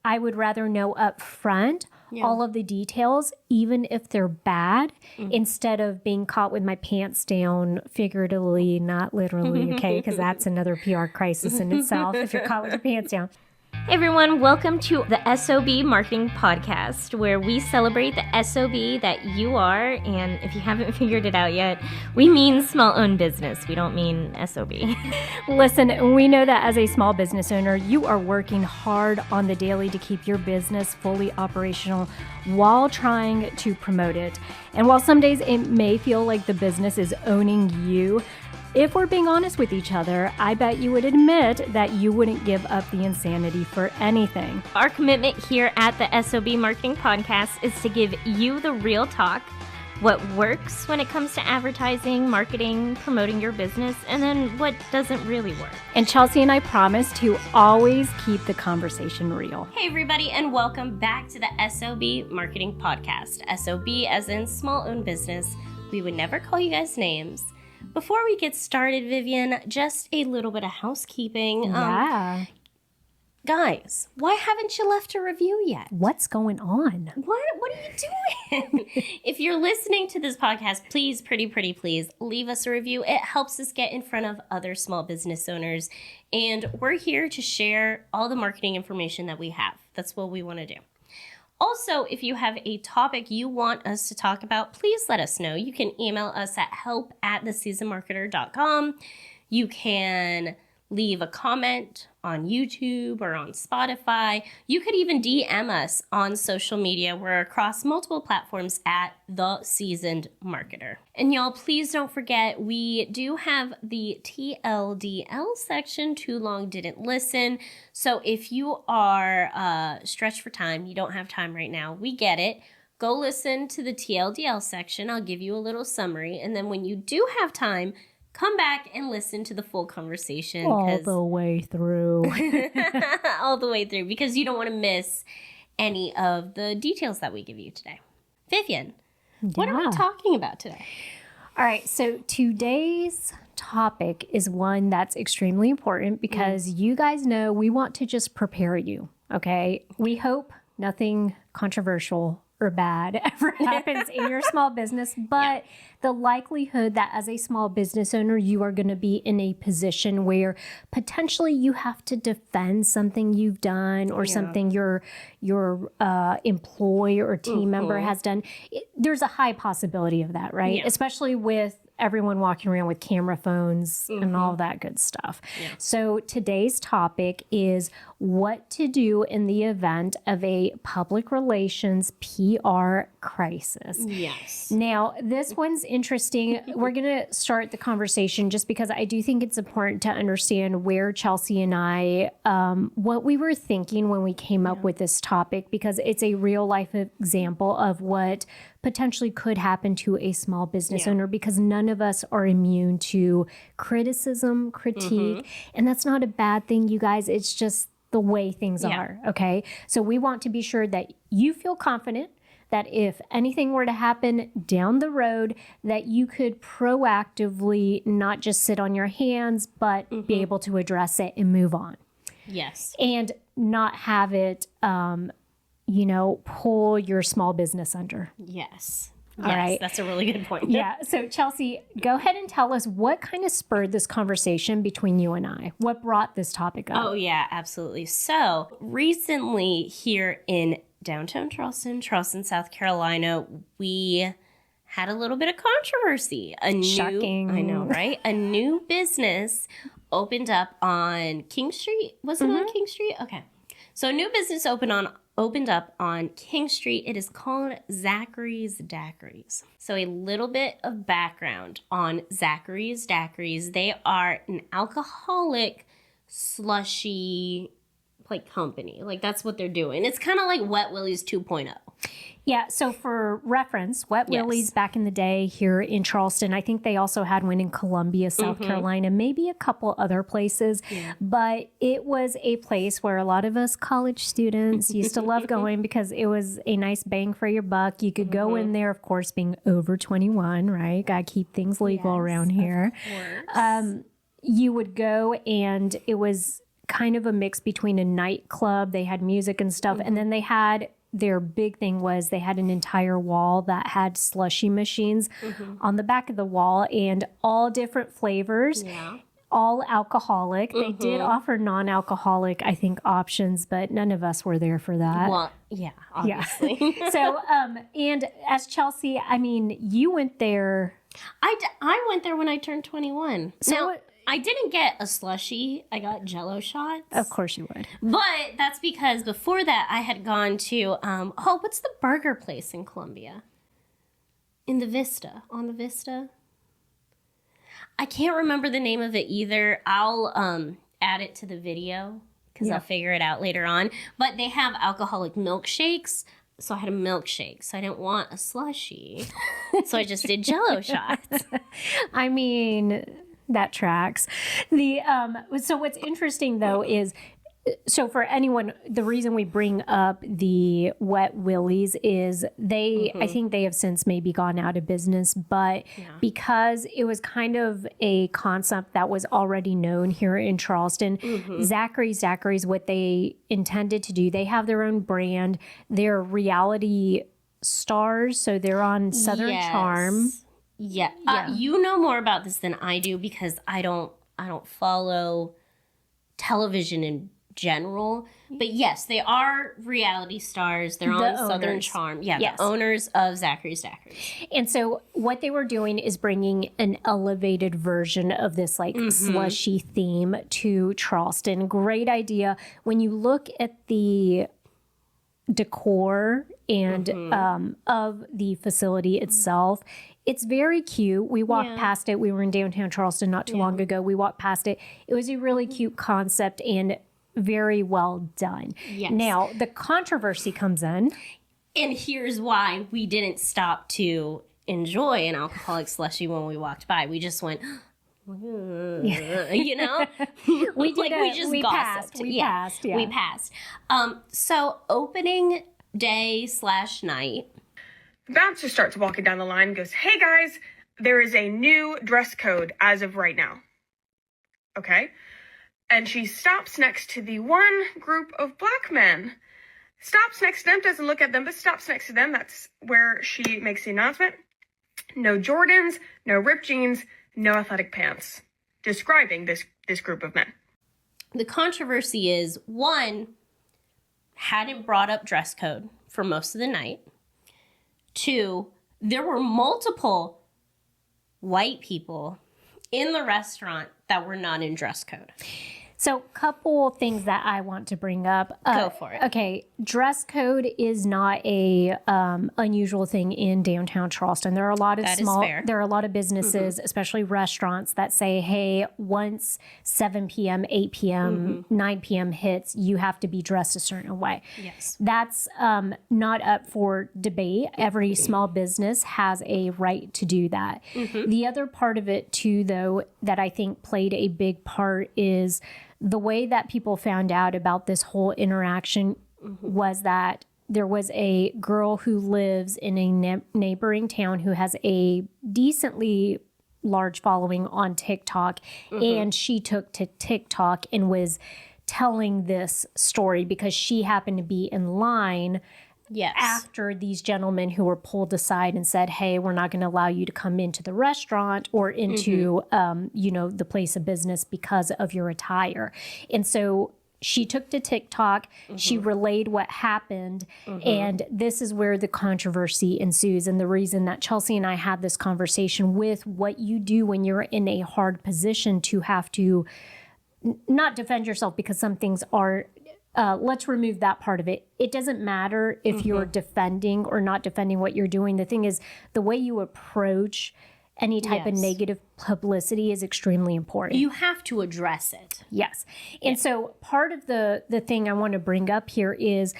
I would rather know up front all of the details, even if they're bad, instead of being caught with my pants down, figuratively, not literally, okay? Because that's another PR crisis in itself if you're caught with your pants down. Hey everyone, welcome to the S.O.B Marketing Podcast, where we celebrate the S.O.B that you are, and if you haven't figured it out yet, we mean small-owned business. We don't mean S.O.B. Listen, we know that as a small business owner, you are working hard on the daily to keep your business fully operational while trying to promote it. And while some days it may feel like the business is owning you, if we're being honest with each other, I bet you would admit that you wouldn't give up the insanity for anything. Our commitment here at the S.O.B Marketing Podcast is to give you the real talk, what works when it comes to advertising, marketing, promoting your business, and then what doesn't really work. And Chelsea and I promise to always keep the conversation real. Hey everybody, and welcome back to the S.O.B Marketing Podcast. S.O.B as in small-owned business. We would never call you guys names. Before we get started, Vivian, just a little bit of housekeeping. Yeah. Guys, why haven't you left a review yet? What's going on? What are you doing? If you're listening to this podcast, please, please leave us a review. It helps us get in front of other small business owners. And we're here to share all the marketing information that we have. That's what we want to do. Also, if you have a topic you want us to talk about, please let us know. You can email us at help@theseasonedmarketer.com. You can leave a comment on YouTube or on Spotify. You could even DM us on social media. We're across multiple platforms at The Seasoned Marketer. And y'all, please don't forget, we do have the TLDL section, Too Long Didn't Listen. So if you are stretched for time, you don't have time right now, we get it. Go listen to the TLDL section. I'll give you a little summary. And then when you do have time, come back and listen to the full conversation. All the way through. All the way through, because you don't want to miss any of the details that we give you today. Vivian, what are we talking about today? All right, so today's topic is one that's extremely important because you guys know we want to just prepare you, okay? We hope nothing controversial or bad ever happens in your small business, but the likelihood that as a small business owner, you are going to be in a position where potentially you have to defend something you've done or something your employee or team member has done. There's a high possibility of that, right? Yeah. Especially with everyone walking around with camera phones and all that good stuff. Yeah. So today's topic is what to do in the event of a public relations PR crisis. Yes. Now, this one's interesting. We're going to start the conversation just because I do think it's important to understand where Chelsea and I, what we were thinking when we came up with this topic, because it's a real life example of what potentially could happen to a small business owner, because none of us are immune to criticism, critique, and that's not a bad thing, you guys. It's just the way things are, okay? So we want to be sure that you feel confident that if anything were to happen down the road, that you could proactively not just sit on your hands, but be able to address it and move on. Yes. And not have it, pull your small business under. Yes. All right. That's a really good point. Yeah. So Chelsea, go ahead and tell us what kind of spurred this conversation between you and I. What brought this topic up? Oh, yeah, absolutely. So recently here in downtown Charleston, South Carolina, we had a little bit of controversy. Shocking. I know, right? A new business opened up on King Street. Was it on King Street? Okay. So a new business opened up on King Street. It is called Zachary's Daiquiris. So a little bit of background on Zachary's Daiquiris. They are an alcoholic slushy company. That's what they're doing. It's kind of like Wet Willie's 2.0. Yeah, so for reference, Wet Willie's back in the day here in Charleston, I think they also had one in Columbia, South Carolina, maybe a couple other places, but it was a place where a lot of us college students used to love going because it was a nice bang for your buck. You could go in there, of course, being over 21, right? Got to keep things legal around here. You would go and it was kind of a mix between a nightclub. They had music and stuff. And then they had, their big thing was they had an entire wall that had slushy machines on the back of the wall, and all different flavors. Yeah. All alcoholic. They did offer non-alcoholic, I think, options, but none of us were there for that. Well, yeah, obviously. Yeah. So, and as Chelsea, I mean, you went there. I went there when I turned 21. So now, I didn't get a slushie. I got Jell-O shots. Of course you would. But that's because before that, I had gone to, what's the burger place in Columbia? In the Vista. On the Vista? I can't remember the name of it either. I'll add it to the video because I'll figure it out later on. But they have alcoholic milkshakes. So I had a milkshake. So I didn't want a slushie. So I just did Jell-O shots. I mean, that tracks. So what's interesting, though, is... So for anyone, the reason we bring up the Wet Willies is they, I think they have since maybe gone out of business, but because it was kind of a concept that was already known here in Charleston, Zachary's what they intended to do. They have their own brand. They're reality stars, so they're on Southern Charm. Yeah. You know more about this than I do because I don't follow television in general, but yes, they are reality stars. They're on Southern Charm. Yeah, the owners of Zachary's Daiquiris. And so what they were doing is bringing an elevated version of this like slushy theme to Charleston. Great idea. When you look at the decor and of the facility itself, it's very cute. We walked past it. We were in downtown Charleston not too long ago. We walked past it. It was a really cute concept and very well done. Yes. Now, the controversy comes in. And here's why we didn't stop to enjoy an alcoholic slushie when we walked by. We just went, you know? We did we just gossiped. We passed. We passed. So opening day / night. The bouncer starts walking down the line and goes, "Hey guys, there is a new dress code as of right now." Okay. And she stops next to the one group of black men. Stops next to them, doesn't look at them, but stops next to them. That's where she makes the announcement. No Jordans, no ripped jeans, no athletic pants. Describing this group of men. The controversy is, one, hadn't brought up dress code for most of the night. Two, there were multiple white people in the restaurant that were not in dress code. So, couple things that I want to bring up. Go for it. Okay, dress code is not a unusual thing in downtown Charleston. There are a lot of there are a lot of businesses, especially restaurants, that say, "Hey, once 7 p.m., 8 p.m., 9 p.m. hits, you have to be dressed a certain way." Yes, that's not up for debate. Every small business has a right to do that. The other part of it too, though, that I think played a big part is the way that people found out about this whole interaction was that there was a girl who lives in a neighboring town who has a decently large following on TikTok, and she took to TikTok and was telling this story because she happened to be in line after these gentlemen who were pulled aside and said, "Hey, we're not going to allow you to come into the restaurant or into, the place of business because of your attire." And so she took to TikTok, she relayed what happened, and this is where the controversy ensues. And the reason that Chelsea and I had this conversation with what you do when you're in a hard position to have to not defend yourself, because some things are... let's remove that part of it. It doesn't matter if you're defending or not defending what you're doing. The thing is, the way you approach any type of negative publicity is extremely important. You have to address it. Yes. And so part of the thing I want to bring up here is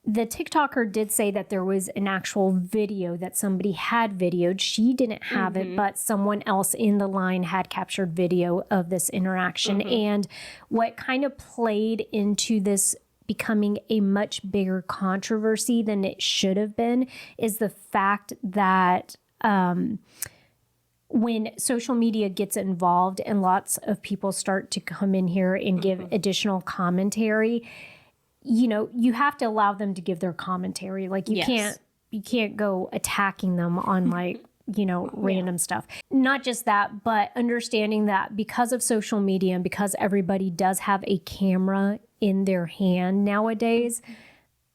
the TikToker did say that there was an actual video that somebody had videoed. She didn't have it, but someone else in the line had captured video of this interaction. And what kind of played into this becoming a much bigger controversy than it should have been is the fact that when social media gets involved and lots of people start to come in here and give additional commentary, you know, you have to allow them to give their commentary. Like you can't go attacking them on like, you know, random stuff. Not just that, but understanding that because of social media and because everybody does have a camera in their hand nowadays,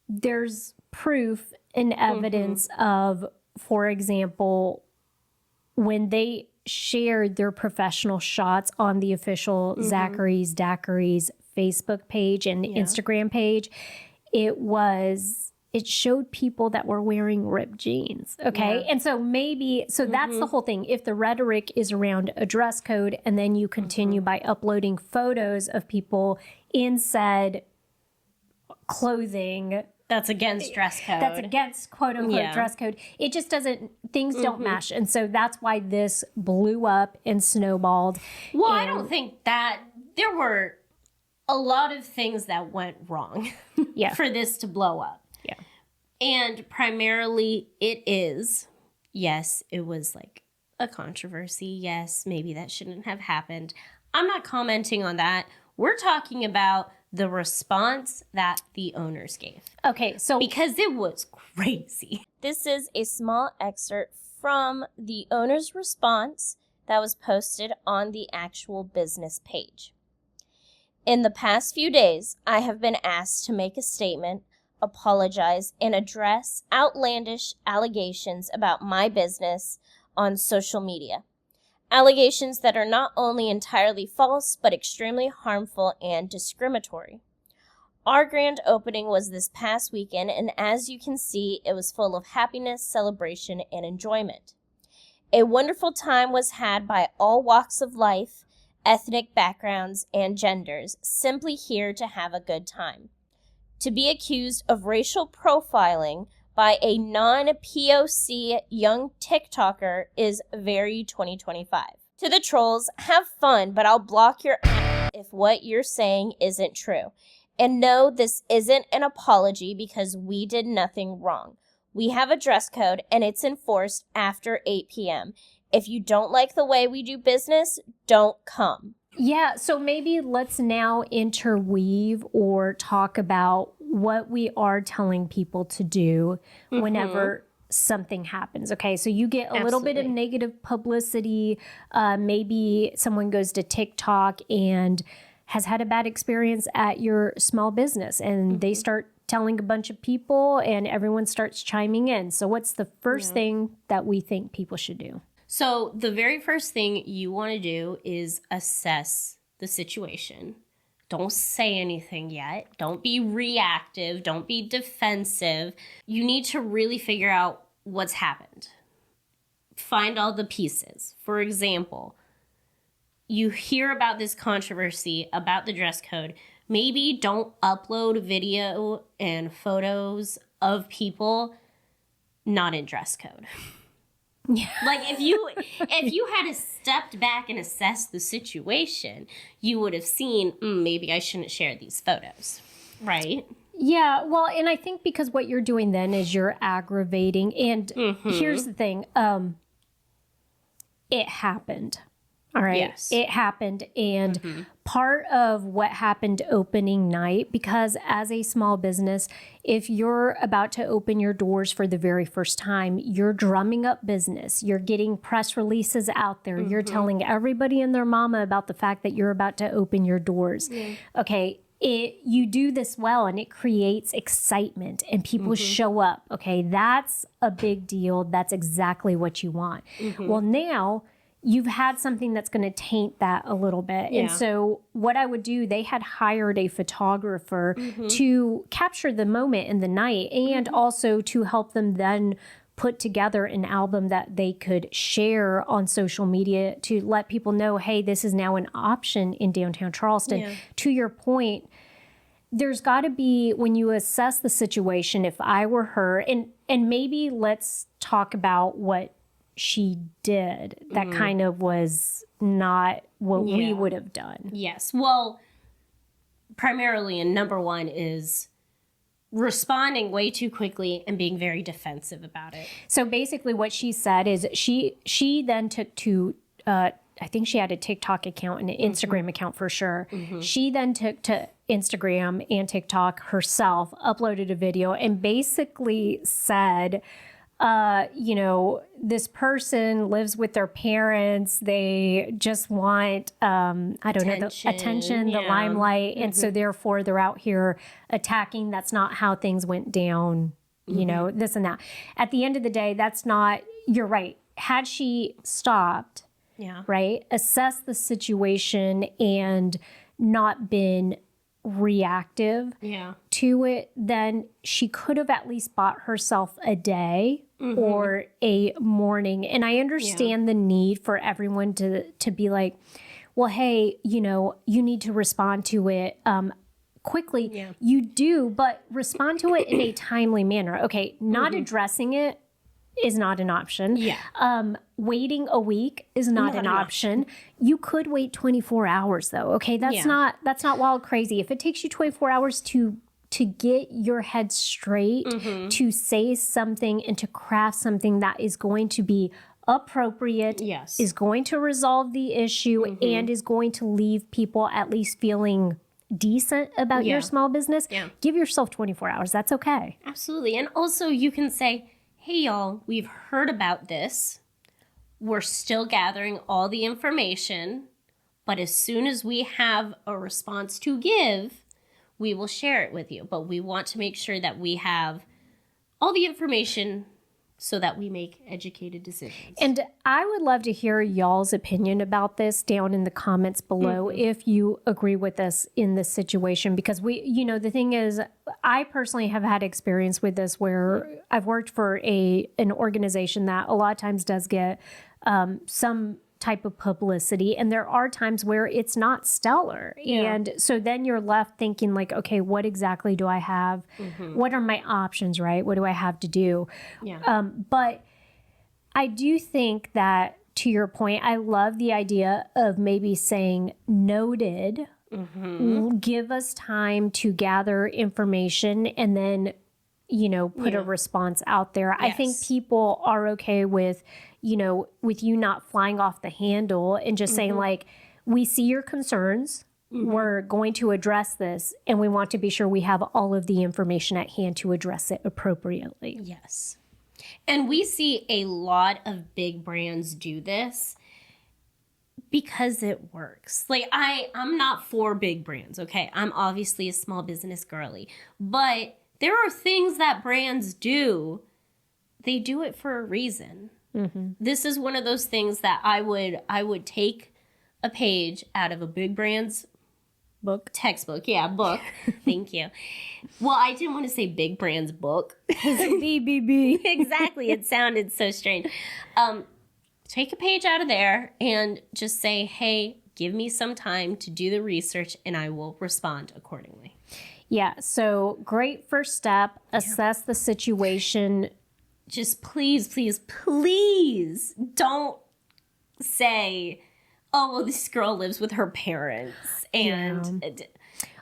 there's proof and evidence of, for example, when they shared their professional shots on the official Zachary's Daiquiris Facebook page and Instagram page, it showed people that were wearing ripped jeans. Okay. And so that's the whole thing. If the rhetoric is around a dress code and then you continue by uploading photos of people in said clothing, that's against dress code. That's against quote unquote dress code. It just doesn't, things don't mesh. And so that's why this blew up and snowballed. Well, I don't think that there were a lot of things that went wrong for this to blow up. Yeah. And primarily it is, yes, it was like a controversy. Yes, maybe that shouldn't have happened. I'm not commenting on that. We're talking about the response that the owners gave. Okay, so because it was crazy. This is a small excerpt from the owner's response that was posted on the actual business page. In the past few days, I have been asked to make a statement, apologize, and address outlandish allegations about my business on social media. Allegations that are not only entirely false, but extremely harmful and discriminatory. Our grand opening was this past weekend, and as you can see, it was full of happiness, celebration, and enjoyment. A wonderful time was had by all walks of life, ethnic backgrounds, and genders, simply here to have a good time. To be accused of racial profiling by a non-POC young TikToker is very 2025. To the trolls, have fun, but I'll block your ass if what you're saying isn't true. And no, this isn't an apology because we did nothing wrong. We have a dress code and it's enforced after 8 p.m. If you don't like the way we do business, don't come. Yeah, so maybe let's now interweave or talk about what we are telling people to do whenever something happens. Okay, so you get a little bit of negative publicity. Maybe someone goes to TikTok and has had a bad experience at your small business and they start telling a bunch of people and everyone starts chiming in. So what's the first thing that we think people should do? So the very first thing you want to do is assess the situation. Don't say anything yet. Don't be reactive. Don't be defensive. You need to really figure out what's happened. Find all the pieces. For example, you hear about this controversy about the dress code. Maybe don't upload video and photos of people not in dress code. Yeah. Like if you had stepped back and assessed the situation, you would have seen maybe I shouldn't share these photos, right? Yeah, well, and I think because what you're doing then is you're aggravating. And here's the thing, it happened. All right. Yes. It happened. And part of what happened opening night, because as a small business, if you're about to open your doors for the very first time, you're drumming up business. You're getting press releases out there. You're telling everybody and their mama about the fact that you're about to open your doors. Yeah. Okay. You do this well and it creates excitement and people show up. Okay. That's a big deal. That's exactly what you want. Well, now you've had something that's going to taint that a little bit. Yeah. And so what I would do, they had hired a photographer to capture the moment in the night and also to help them then put together an album that they could share on social media to let people know, hey, this is now an option in downtown Charleston. Yeah. To your point, there's got to be, when you assess the situation, if I were her, and maybe let's talk about what she did that kind of was not what we would have done. Yes. Well, primarily, and number one is responding way too quickly and being very defensive about it. So basically what she said is she then took to, I think she had a TikTok account and an Instagram account for sure. She then took to Instagram and TikTok herself, uploaded a video, and basically said, this person lives with their parents. They just want, the attention, the limelight. And so therefore they're out here attacking. That's not how things went down, this and that. At the end of the day, that's not, you're right. Had she stopped, right, assess the situation and not been reactive to it, then she could have at least bought herself a day or a morning. And I understand the need for everyone to be like, well, hey, you need to respond to it quickly. Yeah. You do, but respond to it in a timely manner. Okay, not addressing it is not an option. Yeah. Waiting a week is not an option. You could wait 24 hours though. Okay. That's not wild crazy. If it takes you 24 hours to get your head straight, to say something and to craft something that is going to be appropriate, is going to resolve the issue, and is going to leave people at least feeling decent about your small business, give yourself 24 hours. That's okay. Absolutely. And also you can say, hey, y'all, we've heard about this. We're still gathering all the information, but as soon as we have a response to give, we will share it with you. But we want to make sure that we have all the information so that we make educated decisions. And I would love to hear y'all's opinion about this down in the comments below if you agree with us in this situation. Because the thing is, I personally have had experience with this where I've worked for an organization that a lot of times does get some type of publicity, and there are times where it's not stellar. And so then you're left thinking like, okay, what exactly do I have? What are my options, right? What do I have to do? But I do think that, to your point, I love the idea of maybe saying noted, give us time to gather information and then put a response out there. I think people are okay with you not flying off the handle and just saying like, we see your concerns. We're going to address this, and we want to be sure we have all of the information at hand to address it appropriately. Yes. And we see a lot of big brands do this because it works. Like I'm not for big brands, okay? I'm obviously a small business girly, but there are things that brands do. They do it for a reason. This is one of those things that I would take a page out of a big brand's textbook. Book. Thank you. Well, I didn't want to say big brand's book. BBB. Exactly. It sounded so strange. Take a page out of there and just say, hey, give me some time to do the research and I will respond accordingly. Yeah. So great first step. Assess the situation. Just please, please, please don't say, oh, well, this girl lives with her parents. And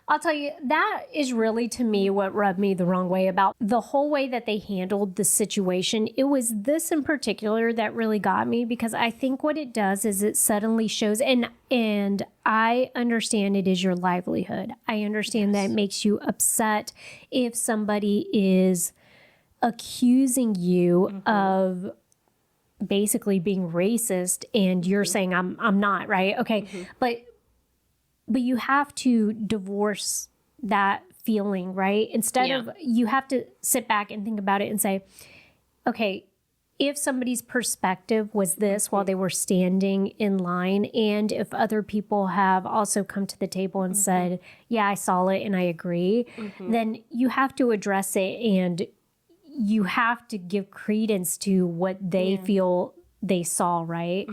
I'll tell you, that is really, to me, what rubbed me the wrong way about the whole way that they handled the situation. It was this in particular that really got me, because I think what it does is it suddenly shows, and I understand it is your livelihood. I understand that it makes you upset if somebody is accusing you of basically being racist and you're saying I'm not, right? Okay. But you have to divorce that feeling, right? Instead of, you have to sit back and think about it and say, okay, if somebody's perspective was this while they were standing in line, and if other people have also come to the table and said, yeah, I saw it and I agree, then you have to address it, and you have to give credence to what they feel they saw, right?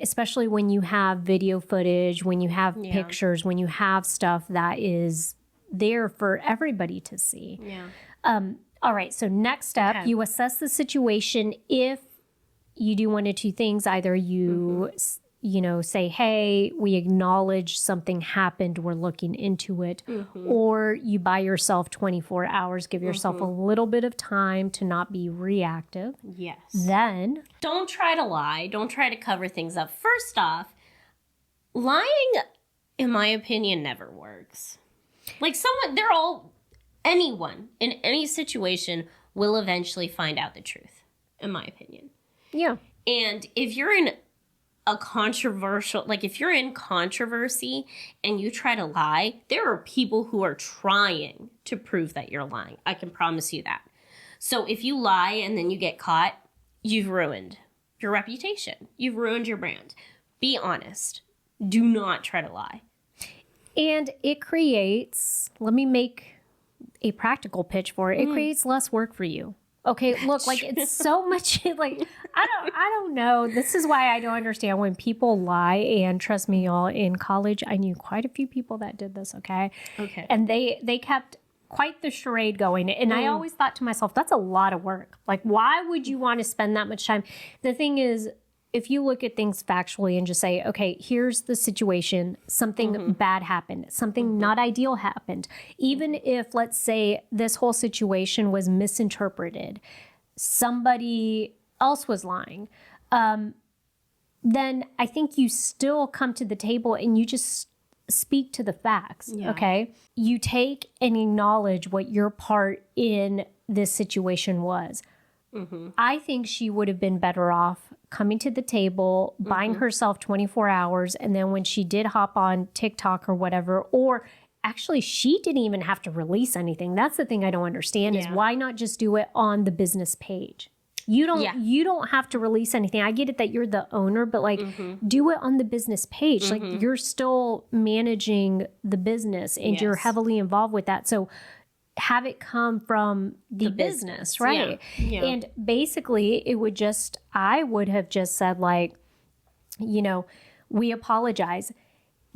Especially when you have video footage, when you have pictures, when you have stuff that is there for everybody to see. All right, so next step, you assess the situation. If you do one of two things, either you say, hey, we acknowledge something happened, we're looking into it. Or you buy yourself 24 hours, give yourself a little bit of time to not be reactive. Yes. Then don't try to lie. Don't try to cover things up. First off, lying, in my opinion, never works. Like anyone in any situation will eventually find out the truth, in my opinion. Yeah. And if you're in if you're in controversy and you try to lie, there are people who are trying to prove that you're lying. I can promise you that. So if you lie and then you get caught, you've ruined your reputation. You've ruined your brand. Be honest. Do not try to lie. And it creates, let me make a practical pitch for it. It creates less work for you. Okay, look, like it's so much like I don't know. This is why I don't understand when people lie. And trust me, y'all, in college I knew quite a few people that did this, okay? Okay. And they kept quite the charade going. And I always thought to myself, that's a lot of work. Like, why would you want to spend that much time? The thing is, if you look at things factually and just say, okay, here's the situation, something bad happened, something not ideal happened. Even if, let's say, this whole situation was misinterpreted, somebody else was lying, then I think you still come to the table and you just speak to the facts, okay? You take and acknowledge what your part in this situation was. I think she would have been better off coming to the table, buying herself 24 hours, and then when she did hop on TikTok or whatever, or actually she didn't even have to release anything. That's the thing I don't understand is why not just do it on the business page? You don't have to release anything. I get it that you're the owner, but like do it on the business page. Like you're still managing the business and you're heavily involved with that. So have it come from the business, right? Yeah. And basically I would have just said like, we apologize.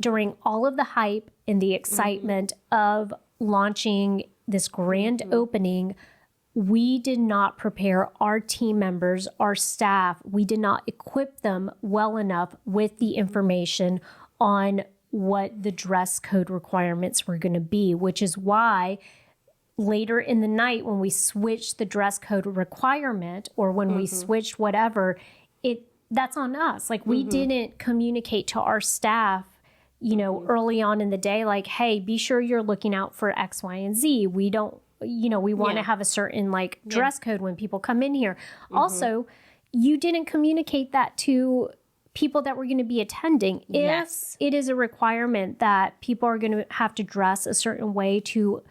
During all of the hype and the excitement of launching this grand opening, we did not prepare our team members, our staff. We did not equip them well enough with the information on what the dress code requirements were going to be, which is why later in the night when we switched the dress code requirement or when we switched whatever, that's on us. Like we didn't communicate to our staff, early on in the day, like, hey, be sure you're looking out for X, Y, and Z. We don't, we want to have a certain like dress code when people come in here. Also, you didn't communicate that to people that were going to be attending. If it is a requirement that people are going to have to dress a certain way to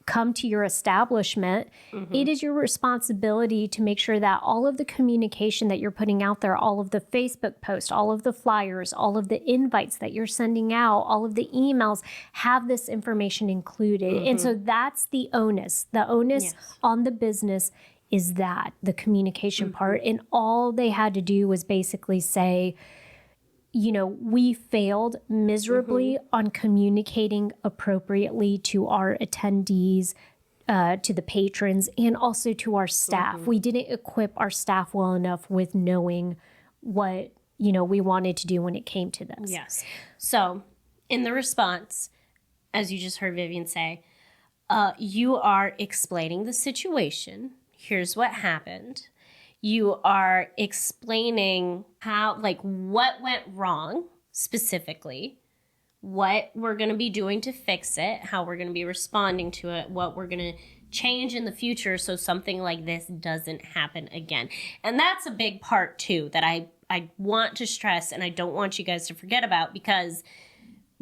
come to your establishment, it is your responsibility to make sure that all of the communication that you're putting out there, all of the Facebook posts, all of the flyers, all of the invites that you're sending out, all of the emails have this information included. And so that's the onus. The onus on the business is that, the communication part. And all they had to do was basically say, we failed miserably on communicating appropriately to our attendees, to the patrons, and also to our staff. We didn't equip our staff well enough with knowing what, we wanted to do when it came to this. Yes. So in the response, as you just heard Vivian say, you are explaining the situation. Here's what happened. You are explaining what went wrong specifically, what we're going to be doing to fix it, how we're going to be responding to it, what we're going to change in the future so something like this doesn't happen again. And that's a big part too that I want to stress and I don't want you guys to forget about, because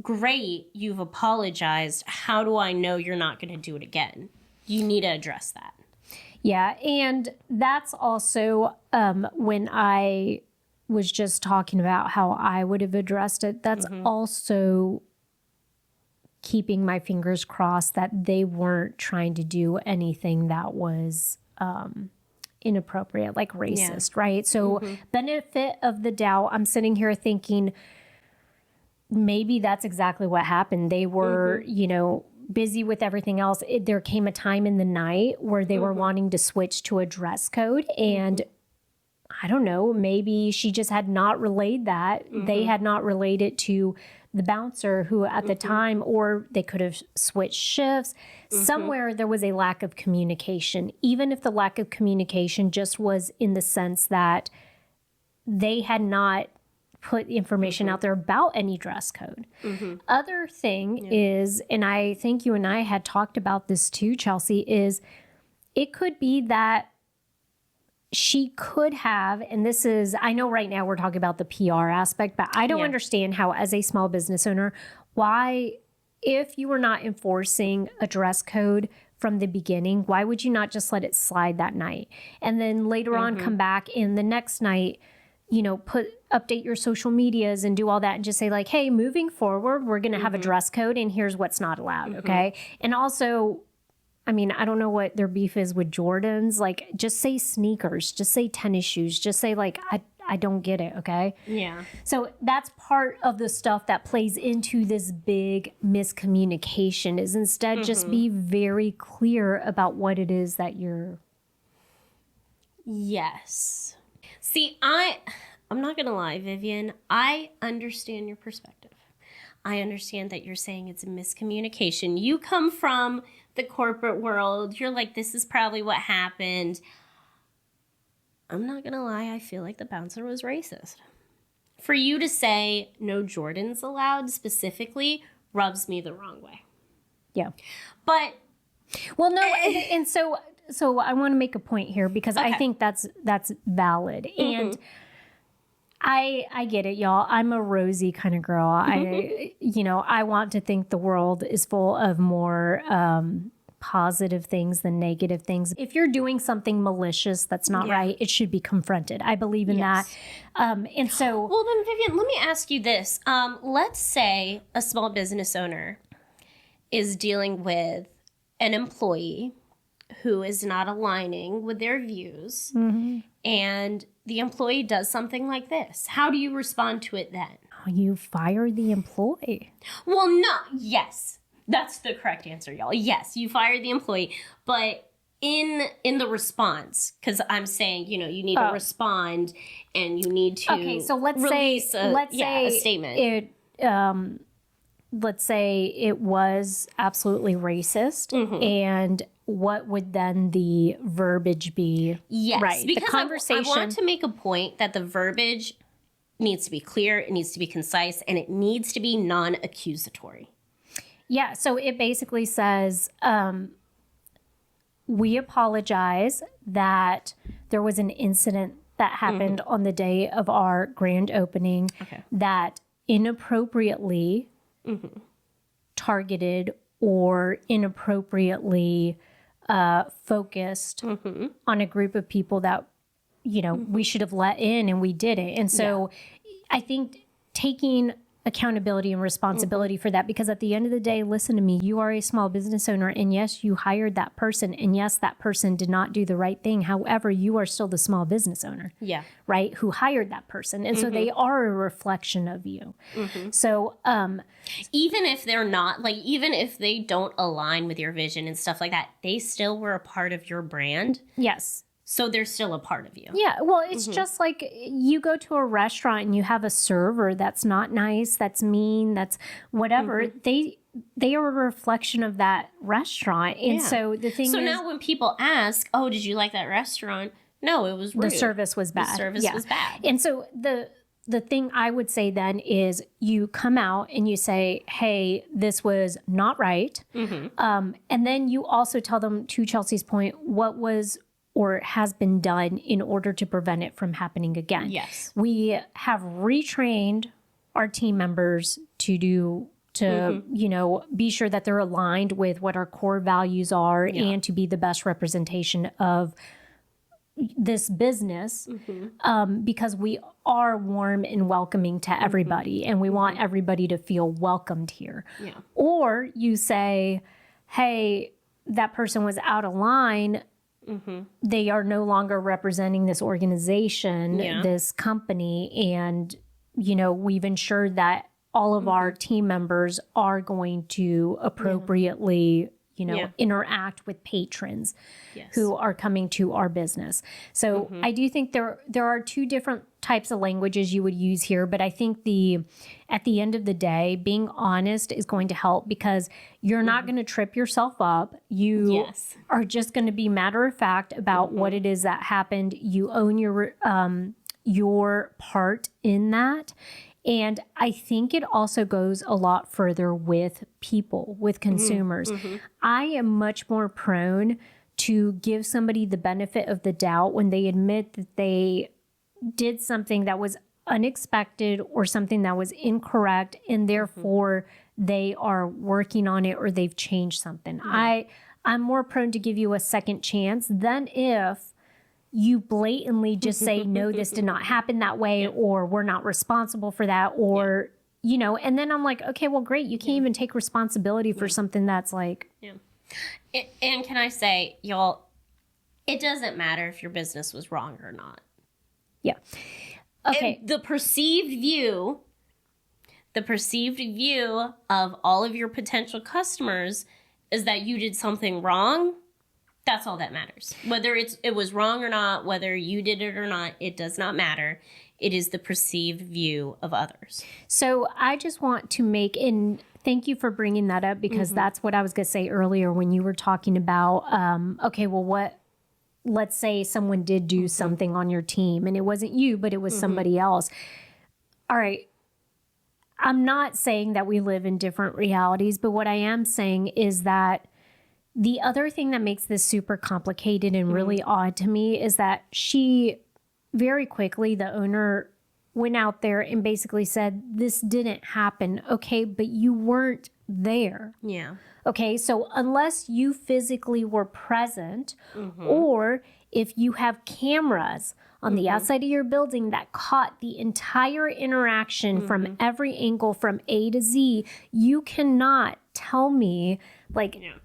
great, you've apologized. How do I know you're not going to do it again? You need to address that. Yeah, and that's also when I was just talking about how I would have addressed it, that's also keeping my fingers crossed that they weren't trying to do anything that was inappropriate, like racist, right? So benefit of the doubt, I'm sitting here thinking maybe that's exactly what happened. They were, busy with everything else. There came a time in the night where they were wanting to switch to a dress code, and I don't know, maybe she just had not relayed that. They had not relayed it to the bouncer who at the time, or they could have switched shifts. Somewhere there was a lack of communication, even if the lack of communication just was in the sense that they had not put information out there about any dress code. Other thing is, and I think you and I had talked about this too, Chelsea, is it could be that she could have, and this is, I know right now we're talking about the PR aspect, but I don't understand how, as a small business owner, why, if you were not enforcing a dress code from the beginning, why would you not just let it slide that night? And then later on come back in the next night, you know, update your social medias and do all that and just say like, hey, moving forward, we're going to have a dress code and here's what's not allowed. Okay. And also, I mean, I don't know what their beef is with Jordans. Like, just say sneakers, just say tennis shoes, just say like, I don't get it. Okay. Yeah. So that's part of the stuff that plays into this big miscommunication, is instead just be very clear about what it is that you're. Yes. See, I'm not going to lie, Vivian. I understand your perspective. I understand that you're saying it's a miscommunication. You come from the corporate world. You're like, this is probably what happened. I'm not going to lie. I feel like the bouncer was racist. For you to say no Jordans allowed specifically rubs me the wrong way. Yeah. But. Well, no. And so I want to make a point here because I think that's valid. And I get it, y'all. I'm a rosy kind of girl. I want to think the world is full of more positive things than negative things. If you're doing something malicious that's not right, it should be confronted. I believe in that. And so... Well, then, Vivian, let me ask you this. Let's say a small business owner is dealing with an employee who is not aligning with their views, and the employee does something like this. How do you respond to it then? You fire the employee. Well, no. Yes. That's the correct answer, y'all. Yes, you fire the employee. But in the response, because I'm saying, you need to respond and you need to release a statement. Let's say it was absolutely racist, and what would then the verbiage be? Yes, right. Because the conversation. I want to make a point that the verbiage needs to be clear, it needs to be concise, and it needs to be non-accusatory. Yeah, so it basically says, we apologize that there was an incident that happened on the day of our grand opening that inappropriately targeted or inappropriately focused on a group of people that, we should have let in and we didn't. And so I think taking accountability and responsibility for that, because at the end of the day, listen to me, you are a small business owner, and yes, you hired that person, and yes, that person did not do the right thing. However, you are still the small business owner, right, who hired that person, and so they are a reflection of you. So even if they're not, like, even if they don't align with your vision and stuff like that, they still were a part of your brand. Yes. So they're still a part of you. Yeah. Well, it's just like you go to a restaurant and you have a server that's not nice, that's mean, that's whatever. They are a reflection of that restaurant. And so the thing is... So now when people ask, oh, did you like that restaurant? No, it was rude. The service was bad. The service was bad. And so the thing I would say then is you come out and you say, hey, this was not right. And then you also tell them, to Chelsea's point, what was or has been done in order to prevent it from happening again. Yes. We have retrained our team members to be sure that they're aligned with what our core values are and to be the best representation of this business, because we are warm and welcoming to everybody, and we want everybody to feel welcomed here. Yeah. Or you say, hey, that person was out of line. They are no longer representing this organization, this company, and, we've ensured that all of our team members are going to appropriately, interact with patrons who are coming to our business. So I do think there are two different types of languages you would use here, but I think at the end of the day, being honest is going to help, because you're not going to trip yourself up. You are just going to be matter of fact about what it is that happened. You own your part in that. And I think it also goes a lot further with people, with consumers. I am much more prone to give somebody the benefit of the doubt when they admit that they did something that was unexpected or something that was incorrect, and therefore they are working on it or they've changed something. I'm more prone to give you a second chance than if you blatantly just say, no, this did not happen that way, or we're not responsible for that, or, and then I'm like, okay, well, great. You can't even take responsibility for something that's like. And can I say, y'all, it doesn't matter if your business was wrong or not. Yeah. Okay. The perceived view of all of your potential customers is that you did something wrong. That's all that matters. Whether it was wrong or not, whether you did it or not, it does not matter. It is the perceived view of others. So I just want to and thank you for bringing that up, because that's what I was going to say earlier when you were talking about, let's say someone did do something on your team and it wasn't you, but it was somebody else. All right. I'm not saying that we live in different realities, but what I am saying is that the other thing that makes this super complicated and really odd to me is that she very quickly, the owner went out there and basically said, this didn't happen. Okay, but you weren't there. Yeah. Okay, so unless you physically were present, or if you have cameras on the outside of your building that caught the entire interaction from every angle from A to Z, you cannot tell me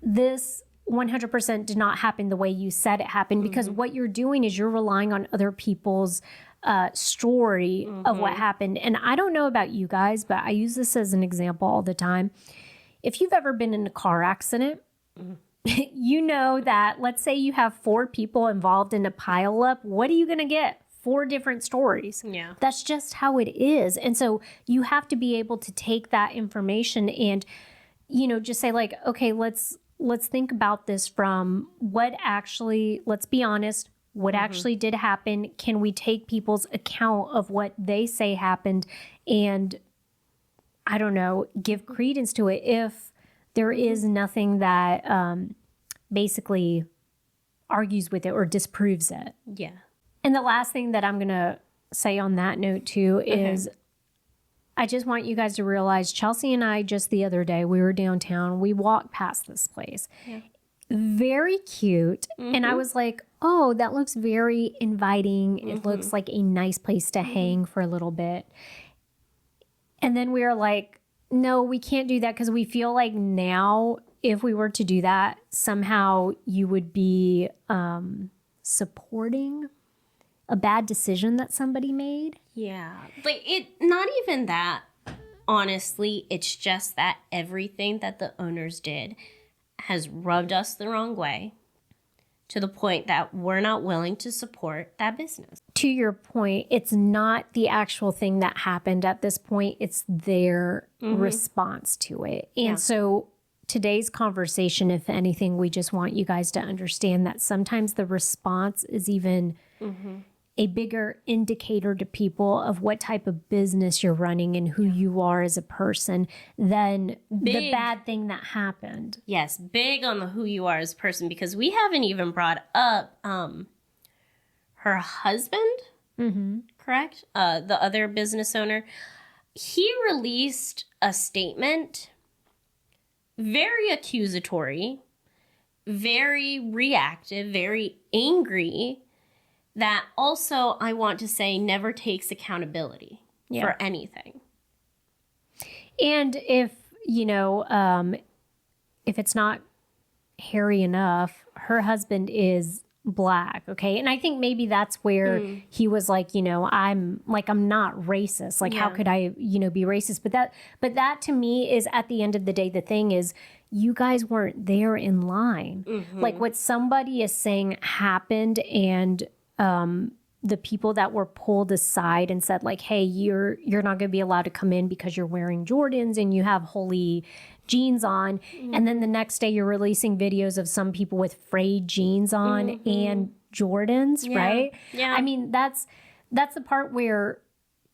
this 100% did not happen the way you said it happened, because what you're doing is you're relying on other people's story of what happened. And I don't know about you guys, but I use this as an example all the time. If you've ever been in a car accident, you know that, let's say you have 4 people involved in a pileup, what are you going to get? 4 different stories. Yeah. That's just how it is. And so you have to be able to take that information and, just say okay, let's think about this from what actually, let's be honest, what actually did happen. Can we take people's account of what they say happened and, I don't know, give credence to it if there is nothing that basically argues with it or disproves it. Yeah. And the last thing that I'm going to say on that note too is I just want you guys to realize Chelsea and I just the other day, we were downtown, we walked past this place. Yeah. Very cute. And I was like, oh, that looks very inviting. It looks like a nice place to hang for a little bit. And then we were like, no, we can't do that, because we feel like now if we were to do that, somehow you would be supporting a bad decision that somebody made. Yeah. Not even that, honestly. It's just that everything that the owners did has rubbed us the wrong way, to the point that we're not willing to support that business. To your point, it's not the actual thing that happened at this point. It's their response to it. And so today's conversation, if anything, we just want you guys to understand that sometimes the response is even a bigger indicator to people of what type of business you're running and who you are as a person than the bad thing that happened. Yes, big on the who you are as a person, because we haven't even brought up her husband, correct? The other business owner. He released a statement, very accusatory, very reactive, very angry, that also, I want to say, never takes accountability for anything. And if, if it's not hairy enough, her husband is Black, okay? And I think maybe that's where he was like, I'm not racist. Like, how could I, be racist? But that to me is, at the end of the day, the thing is, you guys weren't there in line. Like what somebody is saying happened, and the people that were pulled aside and said like, hey, you're not going to be allowed to come in because you're wearing Jordans and you have holy jeans on. And then the next day you're releasing videos of some people with frayed jeans on and Jordans, right? Yeah. I mean, that's the part where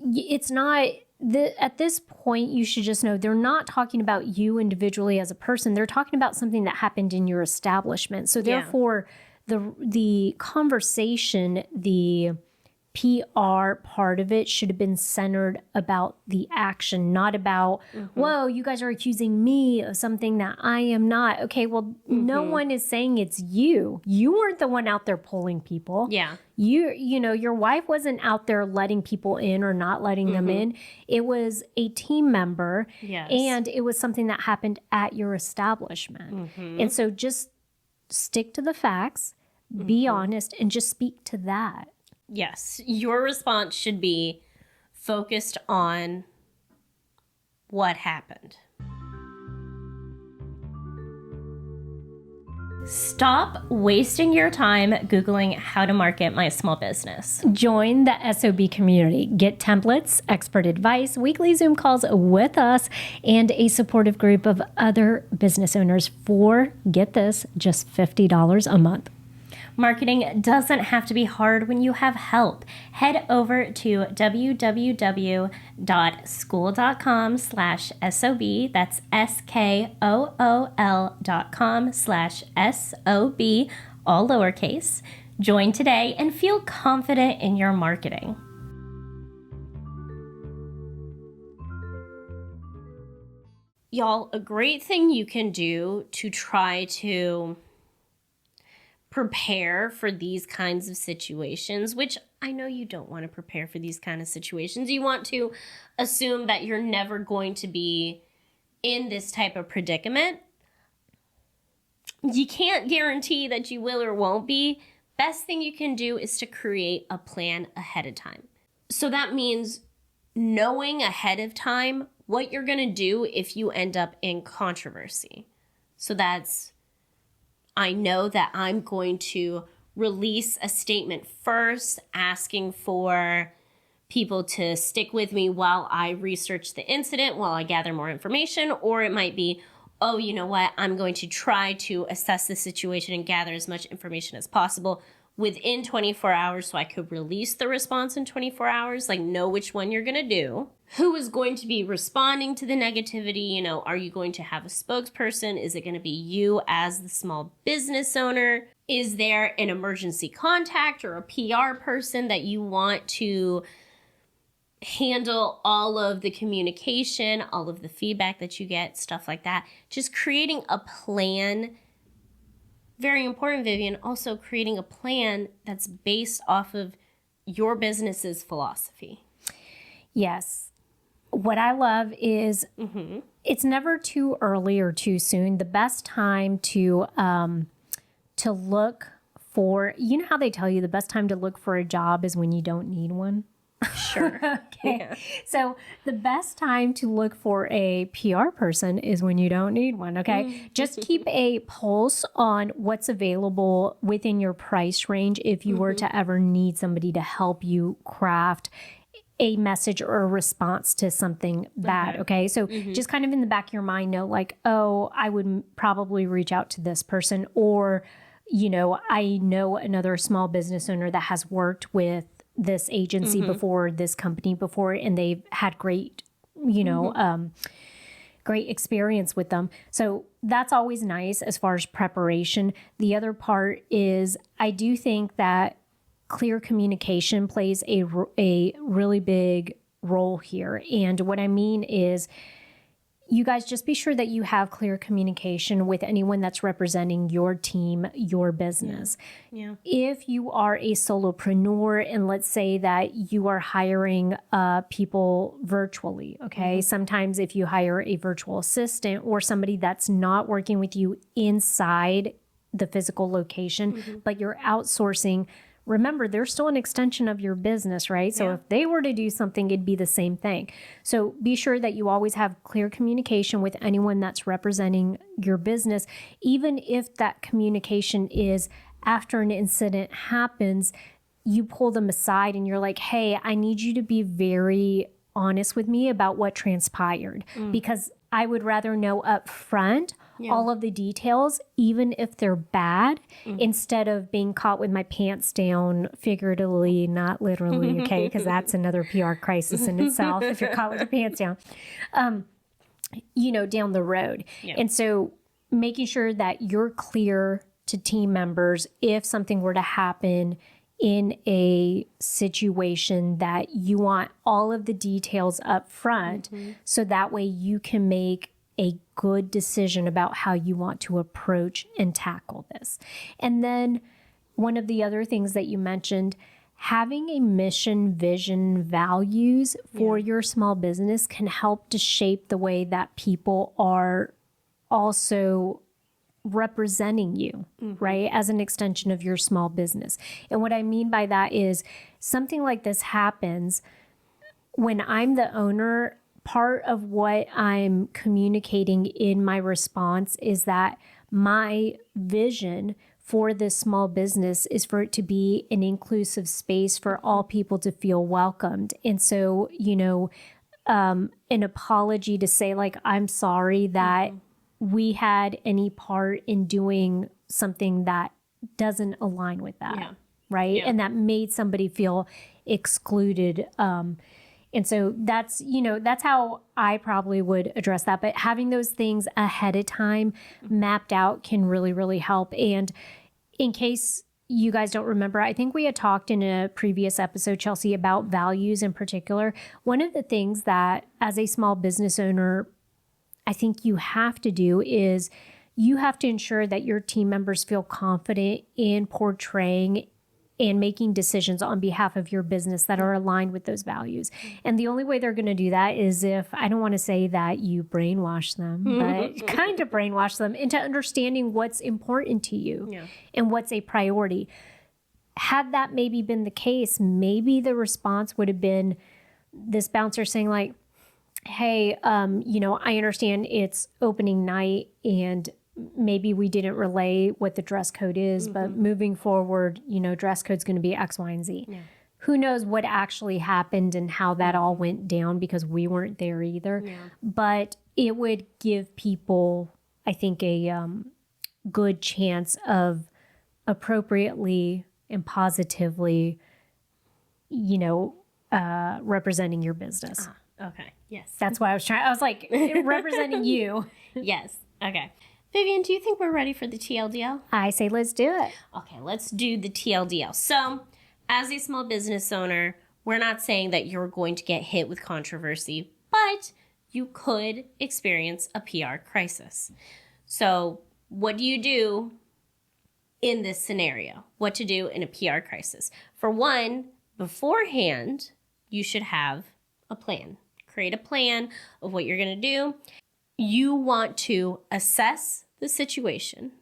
it's not... At this point, you should just know they're not talking about you individually as a person. They're talking about something that happened in your establishment. So therefore, the conversation, the PR part of it should have been centered about the action, not about, whoa, you guys are accusing me of something that I am not. Okay, well, no one is saying it's you. You weren't the one out there pulling people. Yeah. You know, your wife wasn't out there letting people in or not letting them in. It was a team member. Yes. And it was something that happened at your establishment. And so just stick to the facts, be honest, and just speak to that. Yes. Your response should be focused on what happened. Stop wasting your time Googling how to market my small business. Join the S.O.B community. Get templates, expert advice, weekly Zoom calls with us, and a supportive group of other business owners for, get this, just $50 a month. Marketing doesn't have to be hard when you have help. Head over to www.school.com/SOB. That's SKOOL.com/SOB, all lowercase. Join today and feel confident in your marketing. Y'all, a great thing you can do to try to prepare for these kinds of situations, which I know you don't want to prepare for these kind of situations. You want to assume that you're never going to be in this type of predicament. You can't guarantee that you will or won't be. Best thing you can do is to create a plan ahead of time. So that means knowing ahead of time what you're going to do if you end up in controversy. So that's, I know that I'm going to release a statement first, asking for people to stick with me while I research the incident, while I gather more information. Or it might be, oh, you know what? I'm going to try to assess the situation and gather as much information as possible within 24 hours so I could release the response in 24 hours, like know which one you're going to do. Who is going to be responding to the negativity? You know, are you going to have a spokesperson? Is it going to be you as the small business owner? Is there an emergency contact or a PR person that you want to handle all of the communication, all of the feedback that you get, stuff like that? Just creating a plan. Very important, Vivian, also creating a plan that's based off of your business's philosophy. Yes. What I love is it's never too early or too soon. The best time to look for, you know how they tell you the best time to look for a job is when you don't need one? Sure. Okay. Yeah. So the best time to look for a PR person is when you don't need one. Okay. Just keep a pulse on what's available within your price range if you were to ever need somebody to help you craft a message or a response to something bad. Okay. So just kind of in the back of your mind, know like, oh, I would probably reach out to this person, or, you know, I know another small business owner that has worked with this agency before, this company before, and they've had great, you know, great experience with them. So that's always nice as far as preparation. The other part is I do think that clear communication plays a really big role here. And what I mean is, you guys just be sure that you have clear communication with anyone that's representing your team, your business. Yeah. If you are a solopreneur and let's say that you are hiring people virtually, okay? Sometimes if you hire a virtual assistant or somebody that's not working with you inside the physical location, but you're outsourcing remember, they're still an extension of your business, right? So if they were to do something, it'd be the same thing. So be sure that you always have clear communication with anyone that's representing your business, even if that communication is after an incident happens. You pull them aside and you're like, hey, I need you to be very honest with me about what transpired, because I would rather know up front all of the details, even if they're bad, instead of being caught with my pants down, figuratively, not literally, okay? Because that's another PR crisis in itself if you're caught with your pants down, down the road. Yeah. And so making sure that you're clear to team members if something were to happen in a situation, that you want all of the details up front, so that way you can make a good decision about how you want to approach and tackle this. And then one of the other things that you mentioned, having a mission, vision, values for your small business can help to shape the way that people are also representing you, right, as an extension of your small business. And what I mean by that is something like this happens when I'm the owner. Part of what I'm communicating in my response is that my vision for this small business is for it to be an inclusive space for all people to feel welcomed. And so, an apology to say, like, I'm sorry that we had any part in doing something that doesn't align with that, right? And that made somebody feel excluded. And so that's how I probably would address that. But having those things ahead of time mapped out can really, really help. And in case you guys don't remember, I think we had talked in a previous episode, Chelsea, about values in particular. One of the things that as a small business owner, I think you have to do is you have to ensure that your team members feel confident in portraying and making decisions on behalf of your business that are aligned with those values. And the only way they're going to do that is if, I don't want to say that you brainwash them, but kind of brainwash them into understanding what's important to you and what's a priority. Had that maybe been the case, maybe the response would have been this bouncer saying, like, hey, I understand it's opening night and maybe we didn't relay what the dress code is, but moving forward, dress code's going to be X, Y, and Z. Yeah. Who knows what actually happened and how that all went down, because we weren't there either. Yeah. But it would give people, I think, a good chance of appropriately and positively, representing your business. Okay. Yes. That's why I was like, representing you. Yes. Okay. Vivian, do you think we're ready for the TLDL? I say let's do it. Okay, let's do the TLDL. So, as a small business owner, we're not saying that you're going to get hit with controversy, but you could experience a PR crisis. So, what do you do in this scenario? What to do in a PR crisis? For one, beforehand, you should have a plan. Create a plan of what you're going to do. You want to assess the situation.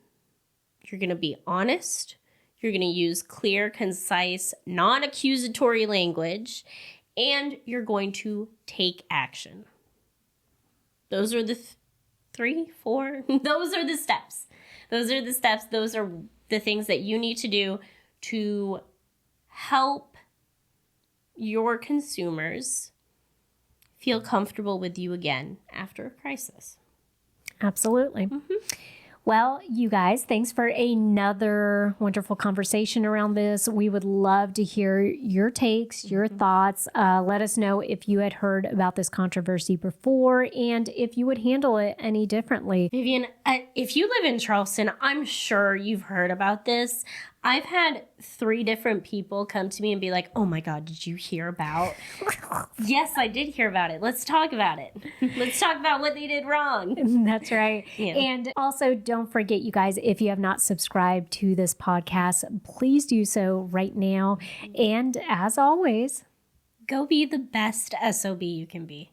You're going to be honest. You're going to use clear, concise, non-accusatory language, and you're going to take action. Those are the 3, 4. Those are the steps. Those are the steps. Those are the things that you need to do to help your consumers feel comfortable with you again after a crisis. Absolutely. Well, you guys, thanks for another wonderful conversation around this. We would love to hear your takes, your thoughts. Let us know if you had heard about this controversy before and if you would handle it any differently. Vivian, if you live in Charleston, I'm sure you've heard about this. I've had 3 different people come to me and be like, oh my God, did you hear about? Yes, I did hear about it. Let's talk about it. Let's talk about what they did wrong. That's right. Yeah. And also, don't forget, you guys, if you have not subscribed to this podcast, please do so right now. And as always, go be the best S.O.B you can be.